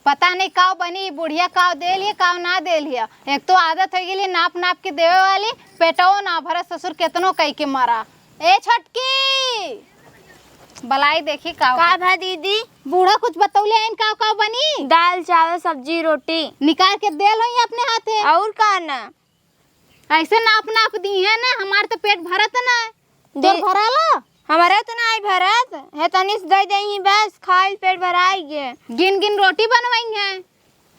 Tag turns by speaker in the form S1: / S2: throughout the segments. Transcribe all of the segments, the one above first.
S1: पता नहीं काव बनी बुढ़िया काव दे लिया काव ना दे लिया। एक तो आदत हो गई नाप नाप के देवे वाली, पेटो ना भरा ससुर केतनो कई के मारा। ए छटकी बलाई देखी काव
S2: का भा दीदी?
S1: बूढ़ा कुछ बतौले हैं काव काव बनी?
S2: दाल चावल सब्जी रोटी
S1: निकाल के दे लो अपने हाथे।
S2: और का ना
S1: ऐसे नाप नाप दी है ना, हमार तो पेट भरत ना तोर भरा ला।
S2: हमारा तो नहीं भरत है, तनिस दे दही बस खाइल पेट भराई गे।
S1: गिन गिन रोटी बनवाई है,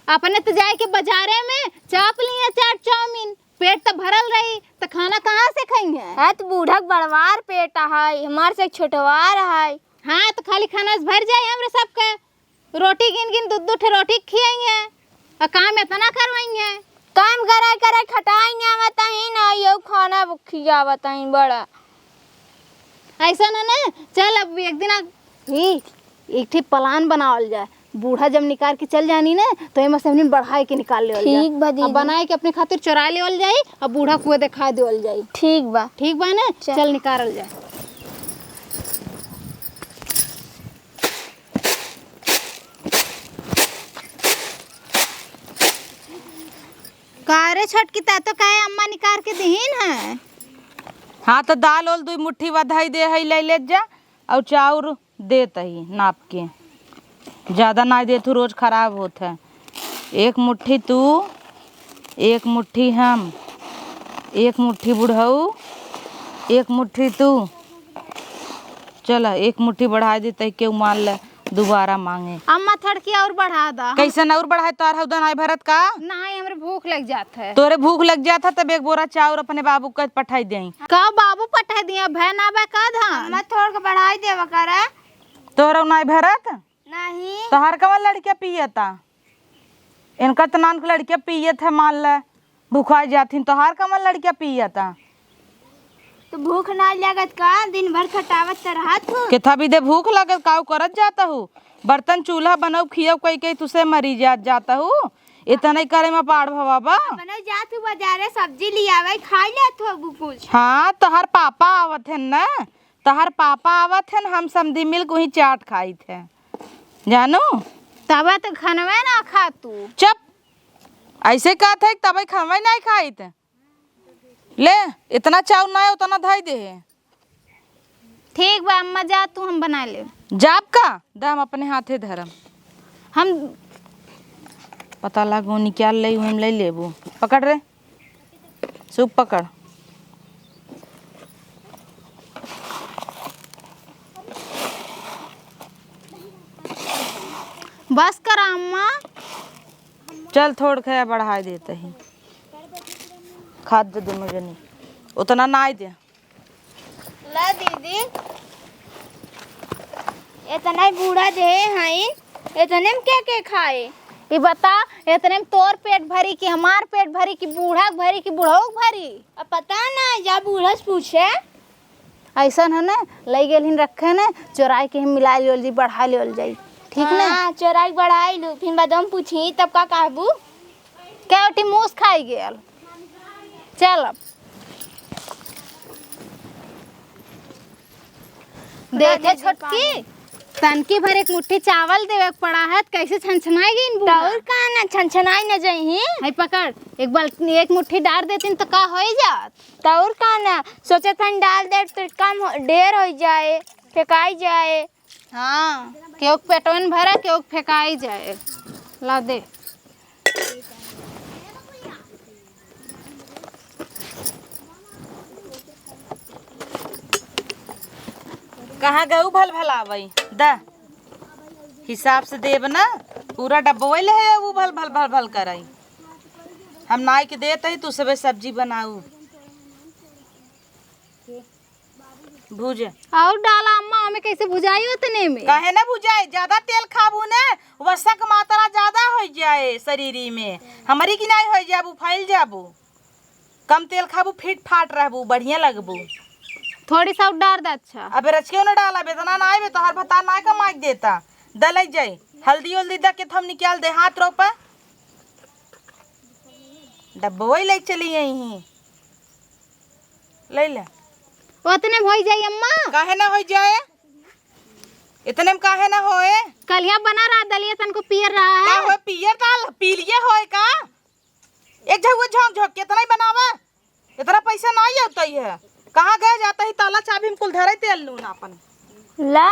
S1: अपने तो जाए के बाजारे में चाप लिए चाट चाउमीन, पेट तो भरल रही तो खाना कहाँ से खाएंगे?
S2: है तो बूढ़क बड़वार पेट है, हमार से छोटवार है।
S1: हाँ तो खाली खाना से भर जाए हमरे सबके, रोटी गिन गिन दूध दूध रोटी खियाएंगे और काम इतना करवाएंगे।
S2: काम करे करे खटाएंगे बताही ना, यो खाना खिया बताही बड़ा
S1: ऐसा ना ना। चल अब एक दिन एक ठीक प्लान बनावल जाए, बूढ़ा जब निकाल के चल जानी ना तो एमा से हमने बढ़ाए के निकाल लेवल जाए।
S2: ठीक बा दीदी।
S1: अब बनाए के अपने खातिर चुरा लेवल जाई और बूढ़ा कुएं दिखा देवल जाई।
S2: ठीक बा
S1: ना चल निकालल जाए। कारे छटकी ता तो काहे अम्मा निकाल के दहीन है।
S3: हाँ तो दाल ओल 2 मुट्ठी बधाई दे है ले जा और चाउर देत ही नाप के, ज़्यादा ना दे तो रोज खराब होत है। 1 मुट्ठी तू, 1 मुट्ठी हम, 1 मुट्ठी बुढ़ऊ, 1 मुट्ठी तू। चल 1 मुट्ठी बढ़ा देते के मान ले दोबारा मांगे।
S1: अम्मा थड़की और बढ़ा दा।
S3: कैसे और बढ़ाए तार हउदा नहीं भरत का?
S1: नहीं हमरे भूख लग जात है।
S3: तोरे भूख लग जाता तब 1 बोरा चाउर अपने बाबू का पठाई दें।
S1: का बाबू पठा दिया भैन आबे का धान?
S2: मैं थोड़ के बढ़ाई देवा करे।
S3: तोरा नहीं भरत?
S2: नहीं
S3: तोहार कमल लड़किया पियता, इनका तो नान लड़किया पियत है, मान ले भूखाई जाती। तोहार कमल लड़किया पियता
S2: तो भूख ना लगत का? दिन भर खटावत तो रहत हो।
S3: किथा भी दे भूख लगत काऊ करत जाता हूँ। बर्तन चूल्हा बनाऊ खियाव कई कई तुसे मरी जाता हूँ। इतना नहीं करे में पाड़ भवा बा।
S2: बना जात हो बाजारे सब्जी लियावे खाई लेत हो कुछ।
S3: हाँ तोहार पापा आवत है न, तोहार पापा आवत है न, हम समधी मिल को ही चाट खाई थे जानू।
S1: तब तो खनवे ना खा तू।
S3: चुप, ऐसे कहा था तब खनवे नहीं खाई थे। ले इतना चाउर ना है उतना धाई दे।
S1: ठीक बा अम्मा जा तू, हम बना ले।
S3: जाप का दम अपने हाथे धरम,
S1: हम
S3: पता लागो निकाल ले हम ले लेबू। पकड़ रे सूप पकड़।
S1: बस कर अम्मा।
S3: चल थोड़ खया बढ़ा देते ही, खाद दे दोनों जनी उतना ना दे।
S2: ला दीदी इतना बूढ़ा दे हैं, इतने में क्या खाए?
S1: ये बता इतने में तोर पेट भरी कि हमार पेट भरी कि बूढ़ा भरी कि बूढ़ऊ भरी?
S2: अब पता ना या बूढ़ा से पूछे।
S1: ऐसा है ना लई गेल रखे ना, चोराई के हम मिला लियल जी बढ़ा लियल जाई। ठीक ना?
S2: हाँ चोराई बढ़ाई लू फिर बदम पूछी तब का कहबू?
S1: क्या उठी मूस खाई गेल। चल अब देखे छोटकी तनकी भर 1 मुट्ठी चावल देवे पड़ा है, कैसे छनछनाएगी इन बूढ़ा?
S2: और का ना छनछनाई न जाही।
S1: है पकड़ 1 मुट्ठी डाल देती तो का हो जात?
S2: तौर का ना सोचे थन डाल दे तो कम ढेर हो जाए, फेंकाई जाए।
S1: हाँ केहू पेटवन भरा केहू फेंकाई जाए। ला दे।
S3: कहाँ गऊ भल भलावई दा हिसाब से देब ना, पूरा डब्बा ले है वो भल भल भल भल कराई। हम नाई के देते ही तू सब सब्जी बनाऊ भूज।
S1: और डाला अम्मा हमें कैसे भुजाई उतने में?
S3: काहे ना भुजाए, ज्यादा तेल खाबू ने वसा का मात्रा ज्यादा हो जाए शरीरी में, हमारी की नहीं हो जाबू फैल जाबू। कम तेल खाबू फिट फाट रहबू बढ़िया लगबू।
S1: थोड़ी सा डाल दे। अच्छा
S3: अबे रचके न डाला बेतना ना आवे तोहर भता ना का माइक देता दल जाए। हल्दी उल्दी दा के हम निकाल दे हाथ रोपा डब्बा वही ले चली यही ले ले
S1: उतने में हो जाई अम्मा।
S3: काहे ना हो जाए, इतने में काहे ना होए?
S1: कलिया बना रहा दलिया तनको पियर रहा
S3: का
S1: है।
S3: होए पियर दाल पीलिए होए का? एक झुआ झोंक झोंक के इतना ही बनावा, इतना पैसा नहीं आता है। कहाँ गए जाता ही ताला चाबी में कुल धरे तेल लून अपन।
S2: ला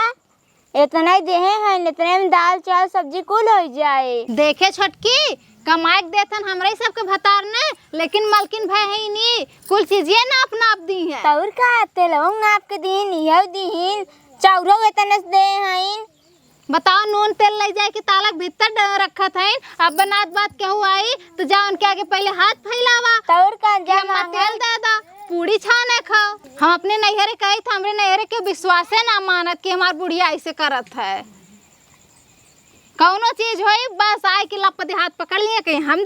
S2: इतना ही देहे हैं, इतने में दाल चावल सब्जी कुल हो जाए।
S1: देखे छोटकी कमाए के देथन हमरे ही सबके भतार ने, लेकिन मलकिन भाई है नहीं, कुल चीजें नाप नाप दी है।
S2: तौर का तेलवा नाप के दीन यह दीन चाउरो इतने से दे हैं।
S1: बताओ नून तेल ले जाए कि ताला के भीतर रखा था। अब बनात बात केहू आई तो जा उनके आगे पहले हाथ फैलावा।
S2: तौर का
S1: कि हमें तेल दे दा, पूड़ी छाने खाओ। हम अपने नैहरे कही था, हमरे नैहरे के विश्वास है ना मानत कि हमार बुढ़िया ऐसे करत है। कौनो चीज होई बस आए कि लपति हाथ पकड़ लिए कहीं हम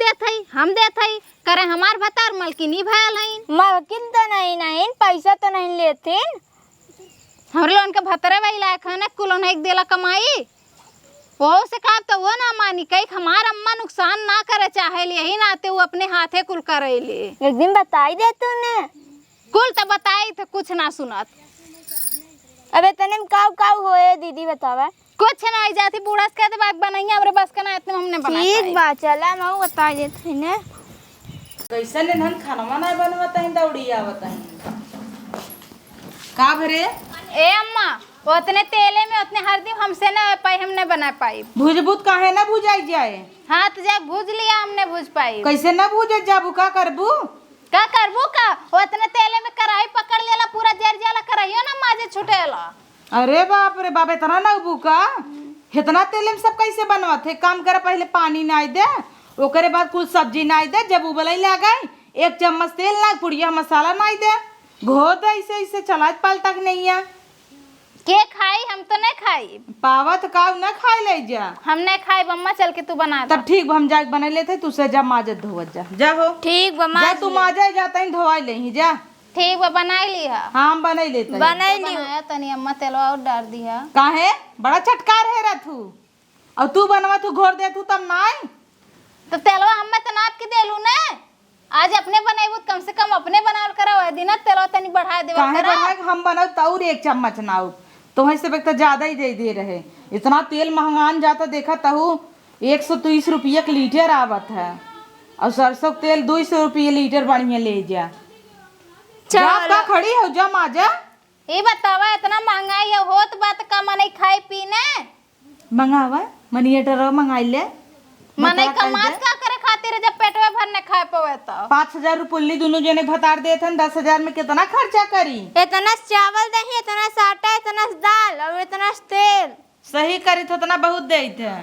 S1: देत हई करे हमार भतार मलकिनी भयल हई।
S2: मलकिन तो नहीं पैसा तो नहीं लेते।
S1: हमरे लोगन के भतरे वही लायक है ना, कुलोन एक देला कमाई वो से काम तो वो ना मानी कही हमार अम्मा नुकसान ना करे चाहे यही नाते वो अपने हाथे कुल करे ले।
S2: एक दिन बताई दे तूने।
S1: कुल तो बताई थे कुछ ना सुनत।
S2: अबे तने काव काव होए दीदी बतावा।
S1: कुछ ना आई जाती बूढ़ा के बात बनाई हमरे बस का ना इतने हमने बनाई।
S2: ठीक बात चला मैं बता देते ने।
S3: कैसे ने धन खाना ना बनवाता है दौड़ी आवता है का भरे?
S1: ए अम्मा उतने तेले में उतने हल्दी हमसे ना पाई, हमने बना पाई।
S3: भुजबुत काहे ना भुजाई जाए?
S1: हाँ तो जब भूज लिया हमने भूज पाई।
S3: कैसे ना भुजे जाबू का करबू?
S1: का करबू का उतने तेले में कढ़ाई पकड़ लेला पूरा जर जाला कराइयो ना माजे छुटेला।
S3: अरे बाप रे बाप इतना ना उबू का इतना तेल में सब कैसे बनवाते? काम कर पहले पानी नाई दे, ओकरे बाद कुछ सब्जी नाई दे, जब उबलई लगाई एक चम्मच तेल ना पुड़िया मसाला नाई दे, घो दे ऐसे ऐसे चलात पलटा के नहीं है।
S1: के खाई? हम तो नहीं खाई।
S3: पावत काव न खाई ले जा।
S1: हम नहीं खाई अम्मा, चल के तू बना दे।
S3: तब ठीक हम जा बना लेते, तू से जा माजत धोवत जा हो।
S2: ठीक बा
S3: जा तू माजा जाता ही धोवाई ले ही जा।
S1: ठीक बा बनाई ली है।
S3: हाँ हम बनाई लेते
S2: बनाई ली
S1: बनाया तनी अम्मा तेलवा और डाल दी है।
S3: काहे बड़ा चटकार है रथू और तू बनवा तू घोर दे तू तब नाई
S1: तो तेलवा हमें तो नाप के देलू ने। आज अपने बनाई कम से कम अपने बनावल करा दिन तेलवा तनी बढ़ा देवा
S3: काहे
S1: करा।
S3: बढ़ा हम बनाओ तौर एक चम्मच नाऊ तो वहीं से तो ज्यादा ही दे रहे। इतना तेल महंगान जाता देखा तहु 130 रुपये का लीटर आवत है और सरसों तेल 200 रुपये लीटर बढ़िया ले जा। का खड़ी हो जा माजा।
S1: ये बतावा इतना महंगाई है होत बात का मने खाई पीने
S3: मंगावा मनिएटर मंगाई ले
S1: मने कमास का करे खातिर जब पेटवे भरने खाए पवे तो
S3: 5000 रुपये दोनों जने भतार दे थे 10,000 में कितना खर्चा करी?
S2: इतना चावल दही इतना आटा इतना दाल और इतना तेल
S3: सही करी तो इतना बहुत दे थे।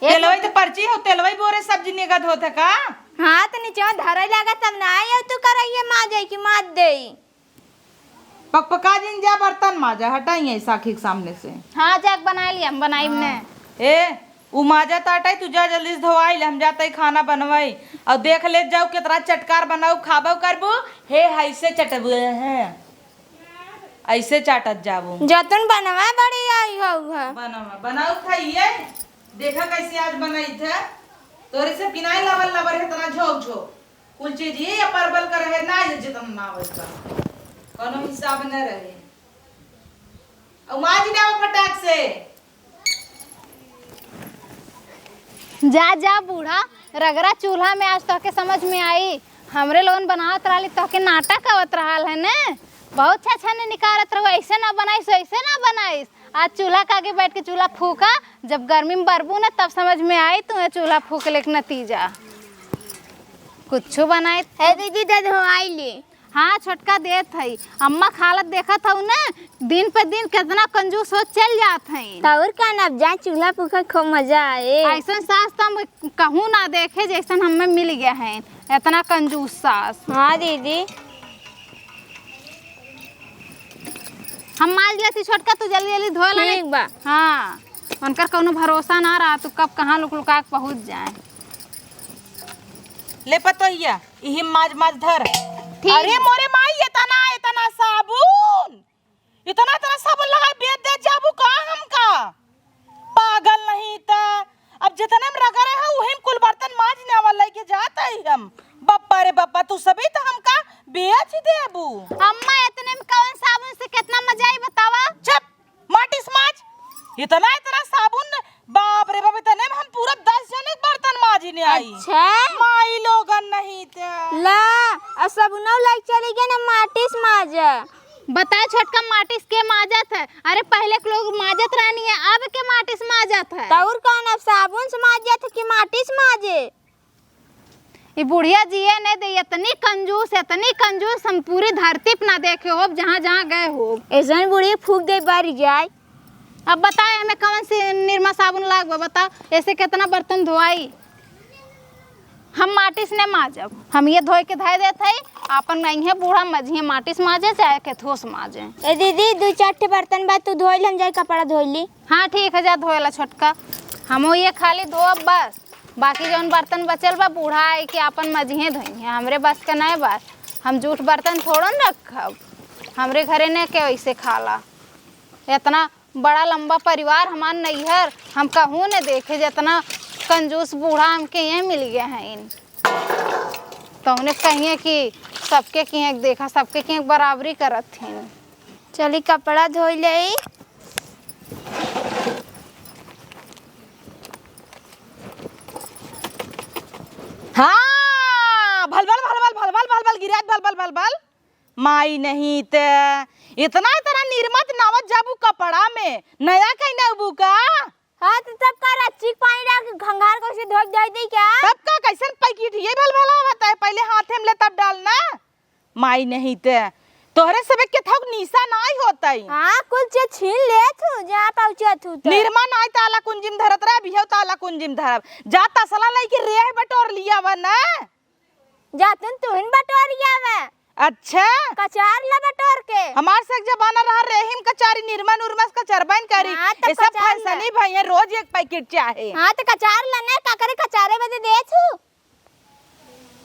S3: तेलवई तो पर्ची हो तेलवई बोरे सब्जी निगत होता का?
S2: हाँ तो नीचे धरे लगा तब ना आई तू कराइए माँ जाई की मात दे
S3: पका जिन जा बर्तन माजा हटाइए साखी के सामने से।
S1: हाँ जाक बना लिया हम बनाई ने।
S3: ए उ माजा ताटाई तू जा जल्दी से धोवाई ले हम जाते खाना बनवाई और देख ले जाओ कितना चटकार बनाऊ खाबो करबू हे ऐसे चटबू है ऐसे चाटत जाबू
S2: जतन बनवा बड़ी आई हो
S3: बनाऊ खाइए देखा कैसे आज बनाई थे तोरे से पिनाई लावल लबर है तना झोक झोक कुल चीज ये या परबल कर है ना ये जितना ना होता कोनो हिसाब न रहे और माज ना फटाक से
S1: जा जा बूढ़ा रगड़ा चूल्हा में आज तक के समझ में आई। हमरे लोगन बनावत रहली तो के नाटक आवत रहल है ने। बहुत अच्छा ने निकारत रहो ऐसे ना बनाइस ऐसे ना बनाइस। आज चूल्हा के आगे बैठ के चूल्हा फूका जब गर्मी में बरबू ना तब समझ में आई तुम्हें चूल्हा फूकले के नतीजा कुछ बनाए
S2: है दीदी दे हो आई ले।
S1: हाँ छोटका देत है अम्मा खालत देखा था ना दिन पे दिन कितना कंजूस हो चल जात है।
S2: तौर का ना जा चूल्हा फूका खूब मजा आए।
S1: ऐसा सास तो हम कहूँ ना देखे जैसा हमें मिल गया है इतना कंजूस सास।
S2: हाँ दीदी
S1: हम माल लेती छोटका तू जल्दी जल्दी धो ले।
S2: ठीक बा।
S1: हाँ उनका कोनो भरोसा ना रहा तू कब कहाँ लुक लुका के पहुँच जाए।
S3: ले पतोहिया इही माज माज धर।
S1: ठीक।
S3: अरे मोरे माई इतना साबुन इतना साबुन लगा बेच दे जाबू का हमका पागल नहीं था। अब जितने में रगड़े है वही कुल बर्तन मांजने वाला लेके जाता ही हम। बप्पा रे बप्पा तू सभी तो हमका बेच देबू।
S1: अम्मा इतने में कौन साबुन से कितना मजा आई बतावा।
S3: चुप माटी से माज इतना इतना साबुन, बाप रे बाप, इतने में हम पूरा 10 जने बर्तन माजी ने आई।
S2: अच्छा
S3: माई लोगन नहीं थे
S2: ला अब सबनो लाइक चली गए ना माटिस माजा।
S1: बताओ छोटका माटिस के माजत है? अरे पहले के लोग माजत रहनी है, अब के माटिस माजत है।
S2: तौर कौन अब साबुन से माजे थे कि माटिस माजे?
S1: ये बुढ़िया जिए नहीं दे, इतनी कंजूस हम पूरी धरती पे ना देखे हो जहाँ जहाँ गए हो।
S2: ऐसा बुढ़ी फूक दे बारी जाए।
S1: अब बताए हमें कौन सी निरमा साबुन लागबा? बताओ ऐसे कितना बर्तन धोआई। हम माटिस ने माजब, हम ये धोए के धाय देते है अपन नहीं है बूढ़ा मझिए माटिस माजे चाहे केथोस माजे।
S2: ए दीदी 2-4 बर्तन बाद तू धोइल, हम जाए कपड़ा धोइली।
S1: हाँ ठीक है, जा धोएला छोटका। हम ये खाली धोब बस, बाकी जौन बर्तन बचल बा बूढ़ा है कि अपन मझिए धोई है, हमरे बस का नहीं बात। हम जूठ बर्तन थोड़ा न रखब, हमरे घरे ने के वैसे खाला। इतना बड़ा लंबा परिवार हमार नैहर, हम कहूँ न देखे जितना कंजूस बूढ़ा हमके ये मिल गया है इन। तो उन्हें कहिए कि सबके की देखा, सबके की बराबरी करत थी।
S2: चली कपड़ा धोई ले।
S3: हाँ, भल भल भल भल भल भल भल भल गिरात भल भल भल भल। माई नहीं ते इतना इतना निर्मत नावत जाबू कपड़ा में नया कहीं नबू का।
S2: हाँ तो तब का रच्ची पानी डाल के घंघार को से धोक दे दी क्या?
S3: तब का कैसन पैकेट ये भल भला होता है, पहले हाथे में ले तब डालना। माई नहीं ते तोहरे सबे के थक निशा नहीं होता है।
S2: हाँ कुछ जे छीन ले तू जहाँ पहुँचा तू तो।
S3: निर्मा नाई ताला कुंजिम धरत रहा बिहव ताला कुंजिम धरब जा तसला लाई के रेह बटोर लिया वा ना।
S2: जा तू हिन बटोरिया में।
S3: अच्छा
S2: कचार ला बटोर के।
S3: हमार से जमाना रहा रेहिम कचारी निर्मा नुरमा का चरबन करी।
S2: हाँ, तो
S3: ये सब
S2: कचार ला।
S3: फैसनी भैया रोज एक पैकेट चाहे।
S2: हाँ तो कचार ला ना का करे कचारे में दे तू।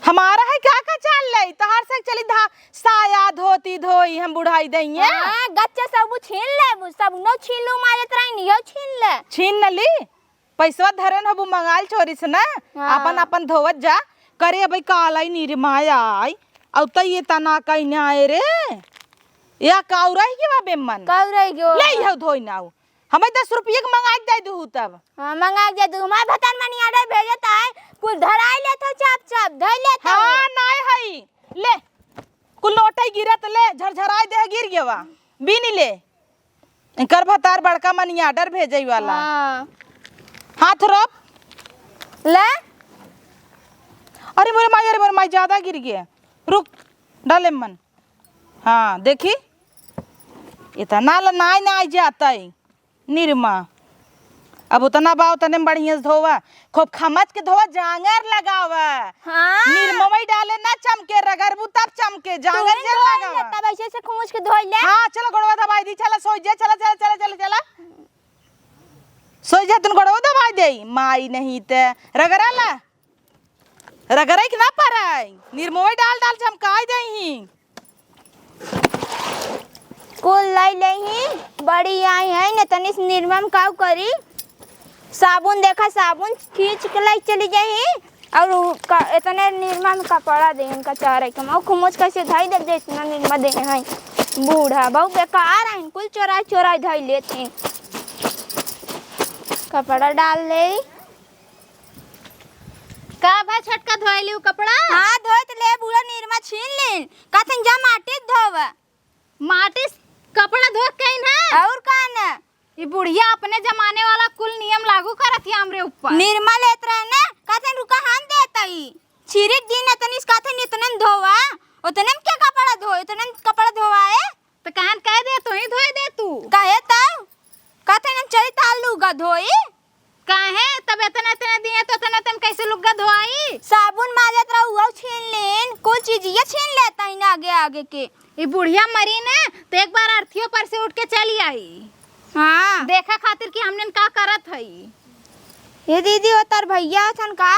S3: हमारा है क्या कचार ले तहार से चली धा साया धोती धोई हम बुढ़ाई दइए।
S2: हाँ गच्चा सब छीन ले, सब नो छीन लू मारे तराई नियो छीन ले।
S3: छीन न ली पैसा धरन हबू मंगाल चोरी से ना।
S2: हाँ।
S3: अपन धोवत जा करे भाई कालाई निर्मा आई औ त ये तना कहीं न आए रे या काउराई के बा बेमन
S2: कब रह गयो?
S3: ले हौ धोई नाउ हमें 10 रुपये के मंगा दे दू तब।
S2: हाँ मंगा दे दू, हमारे भतन मनी ऑर्डर भेजता है कुल धराई ले तो चाप चाप धर ले तो।
S3: हाँ नाय हई ले कुल नोटे गिरत ले झरझराई दे गिर गवा बीनी ले कर भतार बड़का मनी ऑर्डर भेजई वाला।
S2: हाँ
S3: हाथ रोप
S2: ले।
S3: अरे मोरे माई ज्यादा गिर गया, रुक डाले मन। हाँ देखी इतना नाई नाई जाता है निर्मा। अब उतना बा उतने बढ़िया से धोवा, खूब खमच के धोवा, जांगर लगावा।
S2: हाँ
S3: निर्मा वही डाले ना चमके रगरबू तब चमके जांगर जल लगावा।
S2: तब ऐसे से खुमुच के धोई ले।
S3: हाँ चलो गोड़वा दबाई दी, चला सोई जा, चला चला चला चला चला सोई जा, तुम गोड़वा दबाई दे। माई नहीं ते रगरा ला रगराई के ना पाराई निर्मोई डाल डाल चमकाई दे ही।
S2: कुल लाई ले ही बड़ी आई है न तनिस निर्मम काव करी। साबुन देखा साबुन खींच के लाई चली जाई और इतने निर्मा में कपड़ा दे इनका चारे के मौ खुमुच कैसे धाई दे दे इतना निर्मा दे है बूढ़ा बहु बेकार है कुल चोरा चोरा धाई लेते कपड़ा डाल ले।
S1: का भाई छटका धोए लियो कपड़ा?
S2: हाँ धोत ले बूढ़ा निर्मा छीन ले कथन जा माटी धोवा।
S1: माटी कपड़ा धो के ना
S2: और का ना
S1: ये बुढ़िया अपने जमाने वाला कुल नियम लागू करत है हमरे ऊपर।
S2: निर्मा लेत रहे ना कथन रुका हान देता ही छिरिक दिन तनिस कथन इतने धोवा उतने में क्या कपड़ा धोए उतने कपड़ा धोवाए
S1: तो कहन कह दे तू ही धोए दे तू
S2: कहे तब कथन चली तालू गा धोई
S1: काहे तब इतने इतने दिए तो इतने तुम कैसे लुग्गा धोआई?
S2: साबुन माजत रहू छीन लेन कुछ चीज ये छीन लेता ही ना आगे आगे के।
S1: ये बुढ़िया मरी ना तो एक बार अर्थियों पर से उठ के चली आई।
S2: हाँ
S1: देखा खातिर कि हमने का करत हई।
S2: ये दीदी वो तार भैया थन का?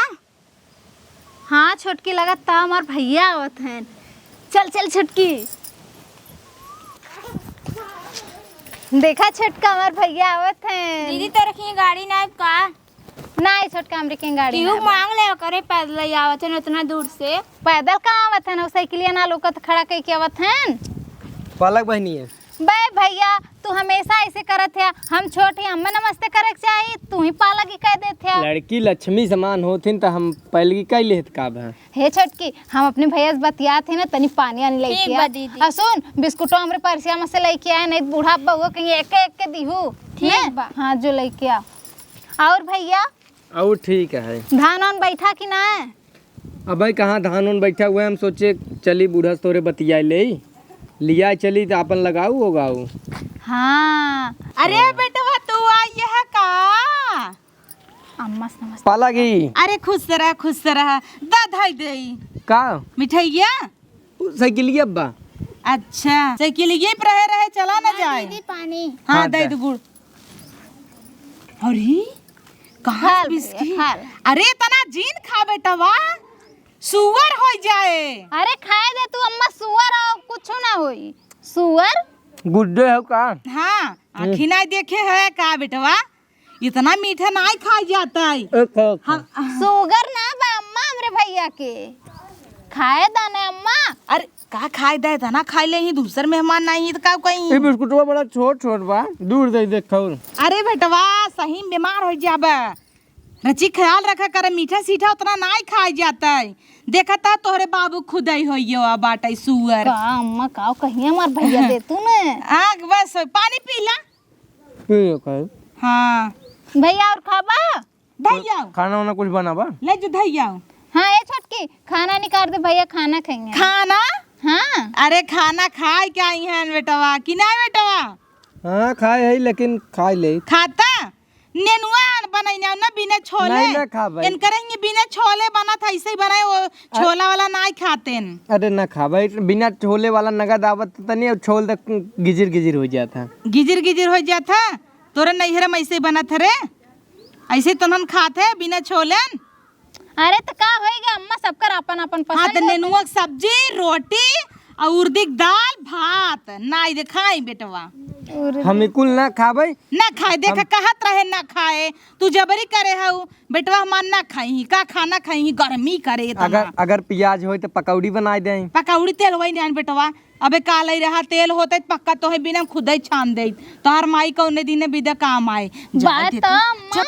S1: हाँ छोटकी लगत ता हमार भैया आवत हैं। चल चल छोटकी देखा छोटका हमार भैया आवत हैं।
S2: दीदी तो रखी गाड़ी ना का
S1: नहीं छोटका हमरे के गाड़ी
S2: क्यों
S1: ना
S2: मांग ले करे पैदल ही आवत है उतना दूर से।
S1: पैदल कहाँ आवत हैं? साइकिलिया ना लोकत खड़ा कई के आवत हैं।
S4: पलक बहनी है
S1: बे भैया तू हमेशा ऐसे करत है, हम छोटी हमें नमस्ते करे के चाहिए, तू ही पाला की कह देते है।
S4: लड़की लक्ष्मी समान होथिन तो हम पहले की कह लेत का बा।
S1: हे छोटकी हम अपने भैया से बतियात है ना, तनी पानी आने
S2: ठीक
S1: लेके
S2: बा
S1: आ।
S2: दीदी।
S1: और सुन बिस्कुटो हमरे परसिया में से लेके आए, नहीं तो बूढ़ा बउआ कहीं एक एक के दीहू।
S2: ठीक बा।
S1: हाँ जो लेके आ। और भैया
S4: और ठीक है।
S1: धान वान बैठा कि ना?
S4: अब भाई कहाँ धान उन बैठा हुआ है, हम सोचे चली बूढ़ा तोरे बतिया ले लिया चली तो अपन लगाऊ होगाऊ।
S1: हाँ
S3: अरे बेटवा तू आई है का?
S1: अम्मा से नमस्ते।
S4: पाला की
S3: अरे खुश रह दा धाई दे
S4: का
S3: मिठाइया।
S4: साइकिलिया बा।
S3: अच्छा साइकिल ये रहे चला ना जाए।
S2: दीदी पानी।
S3: हाँ
S4: हाँ,
S3: दे
S4: दे।
S3: दो गुड़। अरे कहाँ
S1: खाल
S3: बिस्किट?
S1: भैया, खाल।
S3: अरे तना जीन खा बेटवा, सुअर हो जाए।
S1: अरे खाए दे तू अम्मा, सुअर और कुछ ना होई। सुअर
S4: गुड्डे हो का?
S3: हाँ आखी नहीं देखे है का बेटवा, इतना मीठा नहीं खाई जाता है।
S1: सुगर ना बा अम्मा हमरे भैया के, खाए दाने अम्मा।
S3: अरे का खाई दे था ना, खाई ले ही दूसर मेहमान नहीं तो का कहीं।
S4: ये बिस्कुटवा बड़ा छोट छोट बा, दूर दे देख।
S3: अरे बेटवा सही बीमार हो जाबे, रची ख्याल रखा कर, मीठा सीठा उतना नहीं खाई जाता है। देखा था तोहरे बाबू खुद ही हो बाटे सुअर
S1: का अम्मा का कहीं हमार भैया दे तू ने।
S3: आग बस पानी पीला। हाँ
S1: भैया और खाबा?
S3: धैया
S4: खाना वाना कुछ बना बा?
S3: ले जो धैया।
S1: हाँ ये छोटकी खाना निकाल दे भैया, खाना खाएंगे।
S3: खाना?
S1: हाँ
S3: अरे खाना खाए क्या आई है बेटवा कि ना बेटवा?
S4: हाँ खाए है लेकिन खाए ले।
S3: खाता नेनुआ बनाइना ना बिना छोले।
S4: नहीं ना खाबे।
S3: इन करेंगे बिना छोले बना था, ऐसे ही बनाए, वो छोला वाला नहीं खाते न।
S4: अरे ना खा भाई, बिना छोले वाला नगद आवत तनी और छोल तक गिजिर गिजिर हो जाता।
S3: गिजिर हो जाता। तोरे नैहरा में ऐसे ही बना था रे, ऐसे तो हम खाते बिना छोले।
S1: अरे तो का होएगा अम्मा, सबकर अपन अपन
S3: हाँ
S1: पसंद
S3: तो
S1: होता है।
S3: नेनुआ की सब्जी रोटी और उर्दी की दाल भात नहीं दे खाई बेटवा।
S4: हम कुल ना खाबे।
S3: ना खाए देखा कहत रहे ना खाए, तू जबरी करे हऊ बेटवा, हमार ना खाई का खाना खाई, गर्मी करे इतना।
S4: अगर प्याज हो तो पकौड़ी बना दे।
S3: पकौड़ी तेल वही नहीं बेटवा, अबे काले रहा तेल होते पक्का तो है बिना खुद ही छान दे, तोहर माई कौने दिन विदा काम आए।
S1: बात तो अम्मा।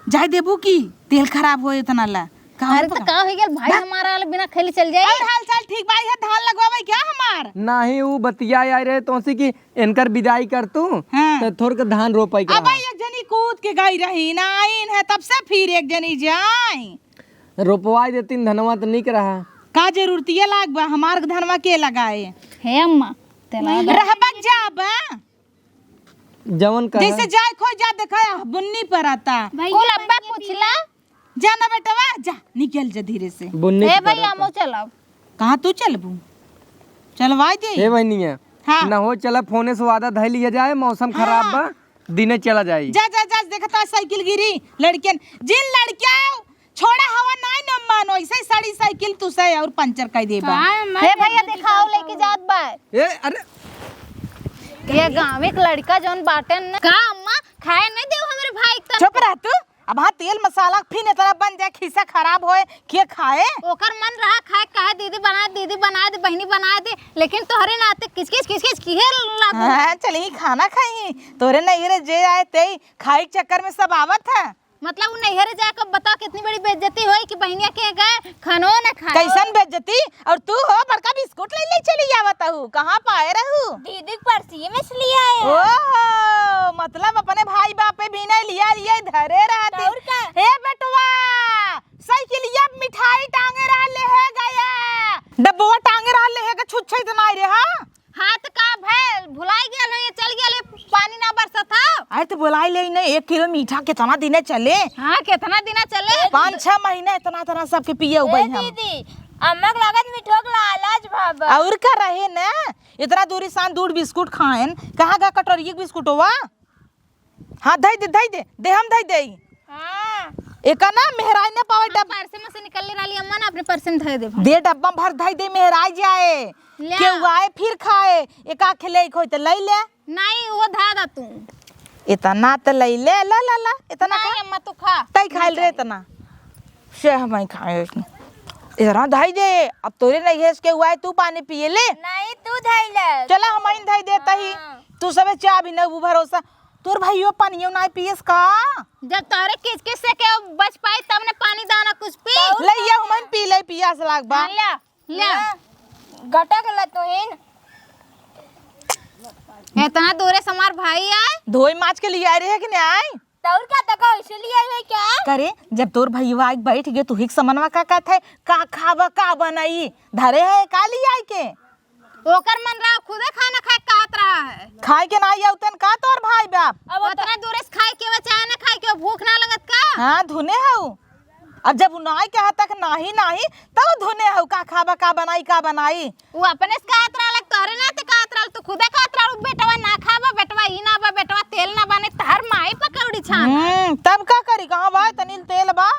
S3: जाए देबू की तेल खराब हो इतना ला।
S1: अरे तो का हो गया भाई, हमारा वाला बिना खेली चल जाए।
S3: और हाल चाल ठीक भाई है, धान लगवावे क्या हमार?
S4: नहीं वो बतिया आए रहे तो की इनकर विदाई कर तू।
S3: हाँ।
S4: तो थोड़ के धान रोपाई
S3: अब एक जनी कूद के गई रही ना आइन है, तब से फिर एक जनी जाए
S4: रोपवाई देती धनवा तो निक रहा।
S3: का जरूरतिया लाग बा, हमार धनवा के लगाए
S1: हे अम्मा तेला
S3: रहबक जाबा
S4: जवन का
S3: जैसे जाए खो जा देखा बुन्नी पर आता।
S1: कुल अब्बा पूछला।
S3: जाना बेटवा जा, निकल जा धीरे से।
S4: बुन्नी
S1: हे
S4: के
S1: भैया
S4: परत।
S1: मो चलाओ।
S3: कहाँ तू चलबू? चलवाई दे।
S4: हे बहनिया
S3: हाँ।
S4: ना हो चला फोने से वादा धै लिया जाए, मौसम खराब बा, दिने चला जाए।
S3: जा जा जा देखता साइकिल गिरी लड़कियन, जिन लड़किया छोड़ा हवा नहीं न मानो, ऐसे साड़ी साइकिल तू से और पंचर कर देबा।
S1: हे भैया दिखाओ लेके जात बा।
S4: ए अरे
S1: ये गांव एक लड़का जोन बाटन न का अम्मा खाए नहीं देव हमरे भाई तन।
S3: चुप रह तू, अब हाँ तेल मसाला फिर इतना बन जाए खिस्सा खराब होए के खाए।
S1: ओकर मन रहा खाए, कहा दीदी बना दे बहनी बना दे, लेकिन तोहरे नाते किचकिच किहे लागू।
S3: हाँ चली खाना खाई, तोरे नैहरे जे आए ते खाई चक्कर में सब आवत है।
S1: मतलब वो नैहरे जाकर बता कितनी बड़ी बेइज्जती हुई कि बहनिया के गए खानो न खाए।
S3: कैसन बेइज्जती, और तू हो बड़का बिस्कुट ले चली आवत हूँ, कहाँ पाए रहू?
S2: दीदी परसी में से लिया है।
S3: ओहो मतलब अपने भाई बापे बिना लिया धरे रहती।
S2: और का?
S3: हे बेटुआ साइकिलिया मिठाई टांगे रहा ले है गया, डब्बुआ टांगे रहा ले है का छुच्छे तो नहीं रे।
S1: हाथ का भैल भुलाई गेल है, चल गेल पानी ना बरसत था।
S3: अरे तो बुलाई ले नहीं, 1 किलो मीठा कितना दिने चले?
S1: हाँ कितना दिना चले?
S3: 5-6 महीने इतना सबके पिए हुए हम।
S2: दीदी अम्मा के लागत मिठोक लालाज भाबा।
S3: और का रहे न इतना दूरी सान दूर बिस्कुट खाएन, कहाँ का कटोरी बिस्कुट हुआ? हाँ धई दे हम धई दे।
S2: हाँ
S3: एक ना मेहराज ने पावे डब्बा
S1: परसे में से निकलने वाली अम्मा ना अपने परसे में धर दे।
S3: दे डब्बा भर धई दे, मेहराज जाए
S1: ले।
S3: केहू आए फिर खाए, एक आखे ले खोई तो ले ले,
S1: नहीं वो धा दा तू।
S3: इतना तो ले ले ला ला ला इतना
S1: नहीं
S3: खा
S1: अम्मा तू खा।
S3: तई खाइल रे इतना से हम ही खाए इतना धई दे। अब तोरे नहीं है के हुआ है, तू पानी पिए ले।
S2: नहीं तू धैले।
S3: चला हम ही धई देता ही तू सबे चा भी न भरोसा तोर भाइयों पानियो ना पियस का
S1: जब तोरे किच किच से के बच पाई तब ने पानी दाना कुछ पी
S3: लइया हम पी ले पियास लाग बा
S1: हाँ, ले
S2: घटा के लतोहिन
S1: इतना दूरे से हमार भाई आए
S3: धोई माछ के लिए आए रहे कि नहीं आए
S2: तौर का तक इसलिए है क्या
S3: करे जब तोर भैया आई बैठ गए तू हिक समनवा का कहत है का खावा का बनाई धरे है का लिए आई के
S1: ओकर मन रहा खुदे खाना खाए कहत रहा है
S3: खाए के ना आउतन का तोर भाई बाप
S1: अब उतना दूरे से खाए के बचाए ना खाए के भूख ना लगत का
S3: हाँ धुने हऊ अब जब उनाई के हाथ तक नाही नाही तब धुने हऊ का खावा का बनाई
S1: वो अपने से कहत रहा लग तोरे ना ते कहत रहा तू खुदे कहत रहा बेटवा ना खाबा बेटवा ई ना बा बेटवा तेल ना बने तहर माई पकौड़ी छान
S3: तब का करी कहां बा तनिल तेल बा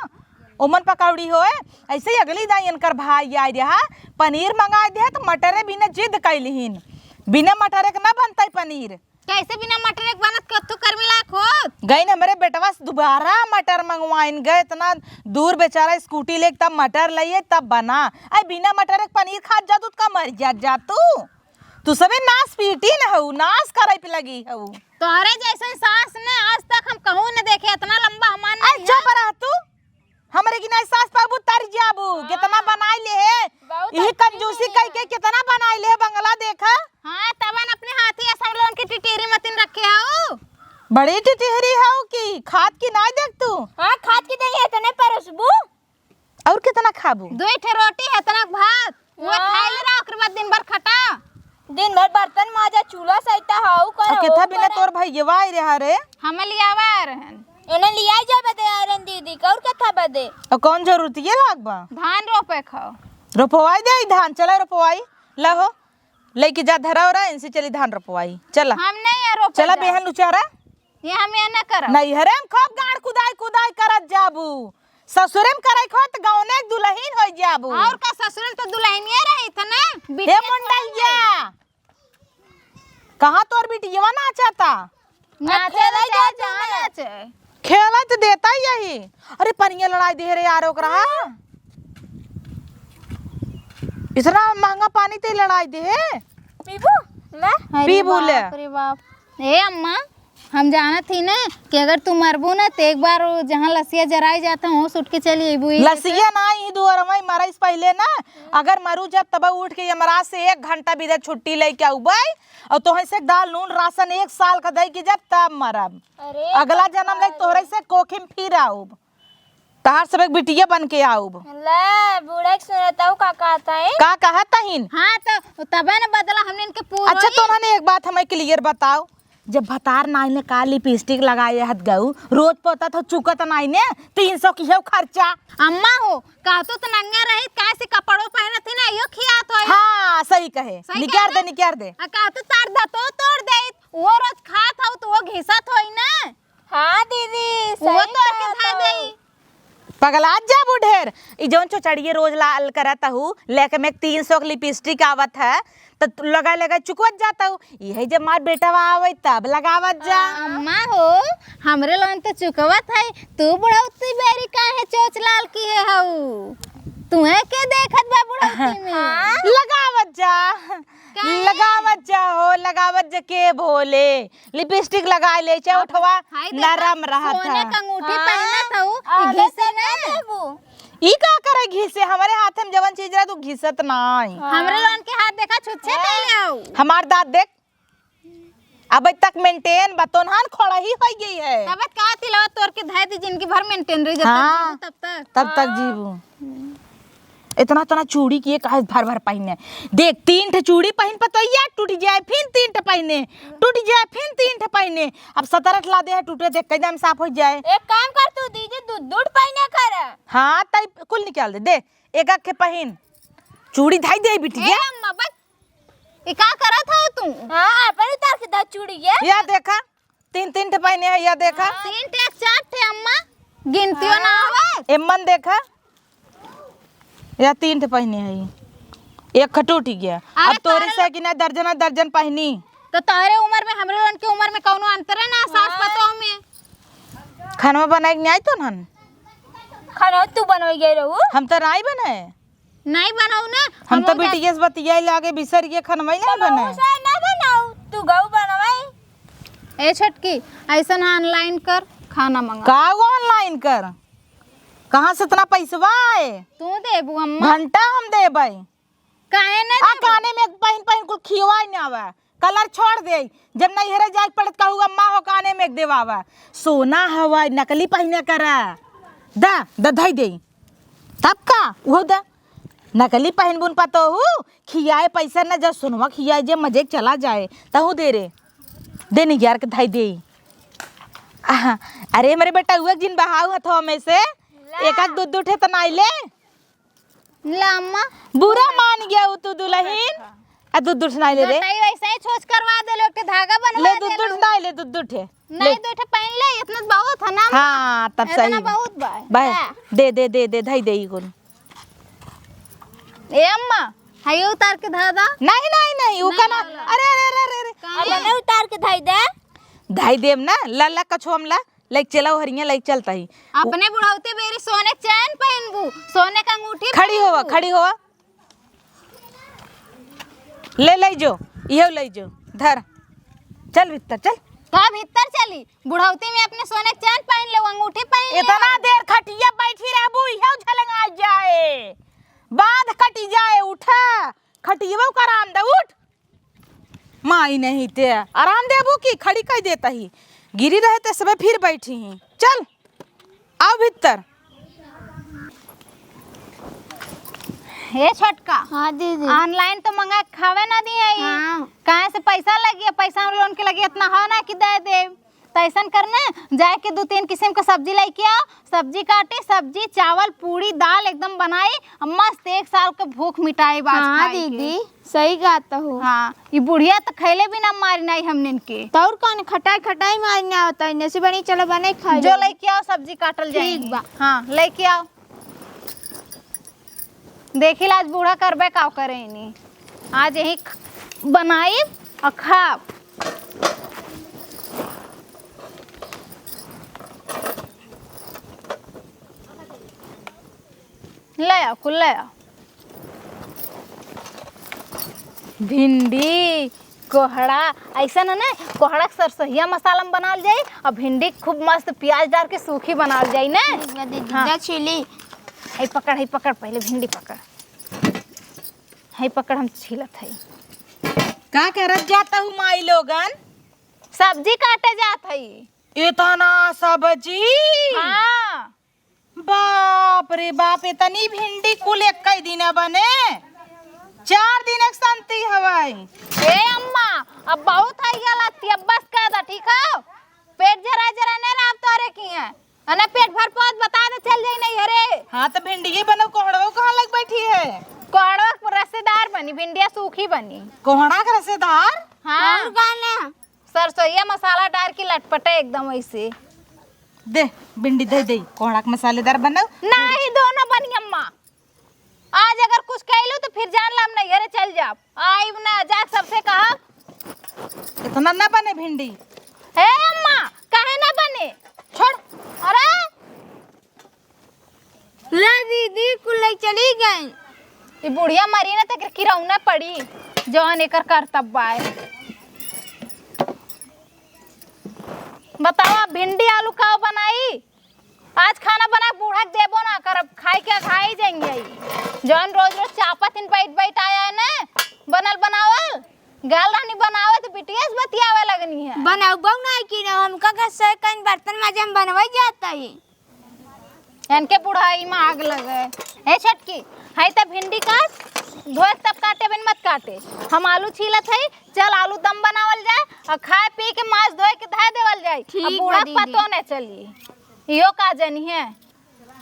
S3: ओमन पकौड़ी होए ऐसे ही अगली दाई इनकर भाई आई रहा पनीर मंगा दे तो मटरे बिना जिद कैलिहिन बिना मटरे के ना बनता पनीर
S1: कैसे बिना मटर एक बनत कत्तू कर मिला खुद
S3: गई ना मेरे बेटवा दोबारा मटर मंगवाइन गए इतना दूर बेचारा स्कूटी ले तब मटर लिए तब बना आई बिना मटर एक पनीर खा जा तू का मर जा तू सबे नाश पीटी न हऊ नाश करे पे लगी हऊ
S1: तोहरे जैसे सास ने आज तक हम कहूं न देखे इतना लंबा हमान
S3: आई चुप रह तू हमरे की नहीं सास पाबू तर जाबू कितना बनाई ले है यही कंजूसी कह के कितना बनाई ले बंगला देखा
S1: हां तबन अपने हाथी सब लोगन के टिटेरी मतिन रखे हो
S3: बड़ी टिटहरी हऊ की खाद की ना देख तू
S2: हां खाद की नहीं है तने परसबू
S3: और कितना खाबू
S1: दो ठे रोटी है तना भात वो खाई ले रहा ओकर बाद दिन भर खटा
S2: दिन भर बर्तन माजा चूल्हा सहिता हाउ कर
S3: कितना बिना तोर भैया आई रहा रे
S1: हमें लियावा रहन
S2: एने लिया जा बदे आरन दीदी और कथा बदे
S3: और कौन जरूरत ये लागबा
S1: धान रोपे खाओ
S3: रोपवाई दे धान चला रोपवाई लहो लेके जा धरा हो रहा इनसे चली धान रोपवाई चला
S1: हम नहीं है रोपे
S3: चला बेहन उचारा
S1: ये हम ये ना करब
S3: नहीं हरे हम खूब गाड़ कुदाई करत जाबू ससुरे में करे खो त गाँव एक दुल्हन हो जाबू
S1: और का ससुर तो दुल्हनिया रही था ना
S3: हे मुंडैया कहां तोर बिटिया ना चाहता
S1: नाचे जा जाना चाहिए
S3: खेला तो देता ही यही अरे पनिया लड़ाई दे रे यार ओकरा इतना महंगा पानी ते लड़ाई दे
S2: पीबू मैं
S3: पी बोले
S1: अरे बाप ए अम्मा हम जाना थी ना कि अगर तू मरबू ना तो एक बार जहाँ लसिया जराई जाता हूँ उठ के चली अबू
S3: लसिया ना ही दुआरवा मरा इस पहले ना अगर मरू जब तब उठ के यमराज से 1 घंटा बीते छुट्टी लेके आऊबई और तोहरे से दाल नून राशन 1 साल का दई के जब तब मरब
S2: अरे
S3: अगला जन्म ले तोहरे से कोखिम फिर आऊब तहार सब एक बिटिया बन के आऊब
S2: ले बूढ़ा के सुनता हूं का कहता है
S3: का कहत तहिन
S1: हाँ तो तबे ना बदला हमने इनके पूरा
S3: अच्छा तो उन्होंने एक बात हमें क्लियर बताओ जब भतार नाई ने का लिपस्टिक लगाए हत गऊ रोज पता था चुकत नाई ने 300 की है खर्चा
S1: अम्मा हो कहतो तो नंगा रही काय से कपड़ो पहने थी ना यो खियात होय
S3: हाँ सही कहे निकाल दे
S1: कहतो तार धतो तोड़ दे वो रोज खात हो तो वो घिसत होई ना
S2: हां दीदी
S1: वो तो के खा देई
S3: पगला जा बुढ़ेर ई जोन चोचड़िए रोज लाल करत हूँ लेके में 300 की लिपस्टिक आवत है तो लगा चुकवत जाता हूँ यही जब मार बेटा आवे तब लगावत जा
S1: अम्मा हो हमरे लोन तो चुकवत है तू बुढ़ौती बेरी काहे चोच लाल की है हऊ तुहे के देखत बा बुढ़ौती में
S3: लगावत जा के बोले लिपस्टिक लगा ले चाहे उठवा नरम रहत
S1: सोने
S3: है
S1: का अंगूठी पहनत हऊ घिसे ना
S3: ई का करे घिसे हमारे हाथ में जवन चीज रहा तू घिसत नाई
S1: हमरे लोन के हाथ देखा छुच्छे पहले आओ
S3: हमार दांत देख अब तक मेंटेन बतोनहान खोड़ा ही हो गई है
S1: तब का तिलवा तोड़ के धाय दी जिंदगी भर मेंटेन रही
S3: हाँ,
S1: तब तक
S3: जीबू इतना चूड़ी किए काहे भर पहने देख 3 ठे चूड़ी पहन पतैया टूट जाए फिर 3 ठे पहने टूट जाए फिर 3 ठे पहने अब 17 ला दे है टूटे देख एकदम साफ हो जाए
S2: एक काम कर तू दीदी दूध पहने कर
S3: हाँ तई कुल निकाल दे एक के पहन चूड़ी धाई दे बिटिया
S1: अम्मा बस ई का करत हो तू
S2: हां अपन उतार के दा चूड़ी ये
S3: या देखा 3 ठे पहने है या देखा
S1: 3 ठे 4 ठे अम्मा गिनतियो ना आवे
S3: एमन देखा या 3 ठे पहने है एक टूट गया अब तोरे से कि ना दर्जन पहनी
S1: तो तारे उम्र में हमरे लोगन के उम्र में कौनो अंतर है ना सास पतो में
S3: खाना बनाए नहीं आई तो नन
S2: खाना तू बनवाई गई रहू
S3: हम तो नहीं बनाए
S1: नहीं बनाऊ ना
S3: हम तो बिटिया से बतिया लागे बिसर के खनवाई नहीं बनाए
S2: ना बनाऊ तू गऊ बनवाई
S1: ए छोटकी ऐसा ऑनलाइन कर खाना मंगा।
S3: का ऑनलाइन कर? कहाँ से इतना पैसवा आए?
S1: तू देबू अम्मा?
S3: घंटा हम देबै।
S1: काहे न
S3: आ काने में पहिन पहिन कुल खियवाई न आवे, कलर छोड़ दे। जब नहीं हेरे जाए पड़त कहू अम्मा हो काने में देवावा। सोना हवा नकली पहिने करा दा दधाई दे तब का वो दा नकली पहन बुन पातो हूँ खियाए पैसा न जब सुनवा खियाए जे मजे चला जाए तहु दे रे दे नहीं यार के धाई दे। अरे मेरे बेटा हुआ जिन बहाव हथो में से एक आध दूध उठे तो नाई ले
S1: ला अम्मा
S3: बुरा मान गया वो तू दुल्हन आ दूध नाई ले रे
S1: नहीं वैसे ही छोच करवा दे लोग के धागा बनवा
S3: ले दूध नाई ले दूध उठे
S1: नहीं तो उठे पहन ले इतना बहुत है ना।
S3: हाँ तब
S1: इतना
S3: सही
S1: बहुत बा
S3: बाय दे धाई दे गुन
S1: ए अम्मा हाय उतार के धागा
S3: नहीं वो का अरे अरे अरे अरे
S2: अब नहीं उतार के धाई दे
S3: धाई देम ना लल्ला कछोमला लाइक चलाओ हरिया लाइक चलता ही
S1: अपने बुढ़ाते बेरी सोने चैन पहनबू सोने का अंगूठी
S3: खड़ी होवा ले जो इहो ले जो धर चल भीतर चल
S1: तो भीतर चली बुढ़ाती में अपने सोने चैन पहन ले अंगूठी पहन ले।
S3: इतना देर खटिया बैठी रहबू इहो झलंगा जाए बांध कटी जाए उठा खटियबो का आराम दे उठ माई नहीं ते आराम देबू की खड़ी कर देता ही गिरी रहते सब फिर बैठी ही चल आओ भीतर।
S1: हे छोटका
S2: हाँ दीदी
S1: ऑनलाइन तो मंगा के खावे ना दी है
S2: हाँ।
S1: कहाँ से पैसा लगी है पैसा लोन के लगी इतना हो ना कि दे दे तो ऐसा करना जाए के 2-3 किस्म का सब्जी लेके आओ सब्जी काटे सब्जी चावल पूरी दाल एकदम बनाई मस्त 1 साल का भूख मिटाई बात
S2: हाँ दीदी सही कहता हूँ।
S1: हाँ ये बुढ़िया तो खैले भी ना मारी नहीं हमने के
S2: तो और कौन खटाई मारने होता है नसी बनी चलो बने खा
S1: जो लेके आओ सब्जी काटल जाए
S2: ठीक बा।
S1: हाँ लेके आओ देखी आज बूढ़ा करबे का करे नहीं आज यही बनाई और खा ले आओ कुल ले आओ भिंडी कोहड़ा ऐसा ना कोहड़ा सरसोहिया मसाला में बनाल जाए और भिंडी खूब मस्त प्याज डाल के सूखी बनाल जाए ना
S2: दीदी
S1: हाँ।
S2: छिली
S1: है पकड़ पहले भिंडी पकड़ है पकड़ हम छीलत है
S3: का करत जाता हूँ माई लोगन
S1: सब्जी काटे जात है
S3: इतना सब्जी
S1: हाँ
S3: बाप रे बाप इतनी भिंडी कुल एक कई दिन बने 4 दिन एक संती हवाई
S1: ए अम्मा अब बहुत है गलत अब बस कर दा ठीक है पेट जरा जरा नहीं ना अब तोरे की है अने पेट भर पहुंच बता दे चल जाई नहीं अरे
S3: हाँ तो भिंडी ही बनो कोहड़ो कहाँ लग बैठी है
S1: कोहड़ा रसेदार बनी भिंडिया सूखी बनी
S3: कोहड़ा का रसेदार
S1: हाँ
S2: और गाना
S1: सरसोईया मसाला डाल के लटपटे एकदम ऐसे
S3: दे भिंडी दे दे कोहड़ा का मसालेदार बनाओ
S1: नहीं दोनों बनी अम्मा आज अगर कुछ कहलू तो फिर जान लाम नहीं अरे चल जा आई ना जा सबसे कहा
S3: इतना ना बने भिंडी
S1: हे अम्मा काहे ना बने
S3: छोड़
S1: अरे
S2: ला दीदी कुल चली गई
S1: ये बुढ़िया मरी ना तक किरौना पड़ी जवन एकर करतब है बताओ भिंडी आलू का बनाई आज खाना बना बूढ़ा देबो ना करब खाई क्या खाई जाएंगे जवन रोज रोज चापत इन बैठ आया है ना बनल बनावल गाल रानी बनावे तो बिटिया से बतियावे लगनी है
S2: बनाऊ ना कि ना हमका कैसे कहीं बर्तन माजे हम बनवाई जाता है
S1: इनके बुढ़ाई में आग लगे है छटकी है तब भिंडी काट धोए तब काटे बिन मत काटे हम आलू छीलत है चल आलू दम बनावल जाए और खाए पी के मांस धोए के धा देवल जाए
S2: ठीक
S1: अब बूढ़ा
S2: बा दीदी।
S1: पतो न चली यो का जनी है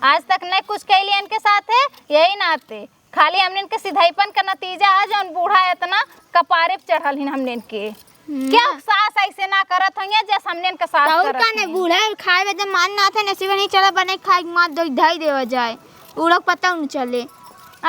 S1: आज तक नहीं कुछ कैली इनके साथ है यही नाते खाली हमने इनके सिधाईपन का नतीजा है जौन बूढ़ा इतना कपारे पे चढ़ल हिन हमने इनके क्या सास ऐसे ना करत होंगे जैसे हमने इनके सास
S2: तो
S1: करत
S2: का ने बूढ़ा खाए में तो मान ना था नसीब नहीं चला बने खाए मार दो ढाई देवा जाए उ लोग पता न चले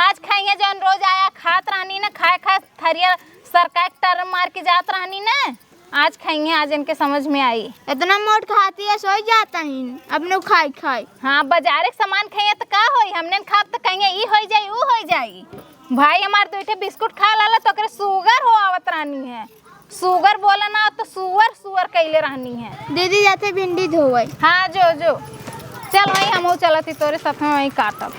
S1: आज खाएंगे जौन रोज आया खात रहनी ना खाए खाए थरिया सरका टर मार के जात रहनी ना आज खाएंगे आज इनके समझ में आई
S2: इतना मोट खाती है सो जाता है अपने खाए
S1: हाँ बाजार के सामान खाइए तो का होई हमने खाब तो कहेंगे ई हो जाई ऊ हो जाई भाई हमार 2 बिस्कुट खा लाला तो शुगर हो आवत रहनी है सुगर बोला ना तो सुअर सुअर कैले रहनी है।
S2: दीदी जाते भिंडी धोवई।
S1: हाँ जो जो चल वहीं हम चलती तोरे साथ में वहीं काटब।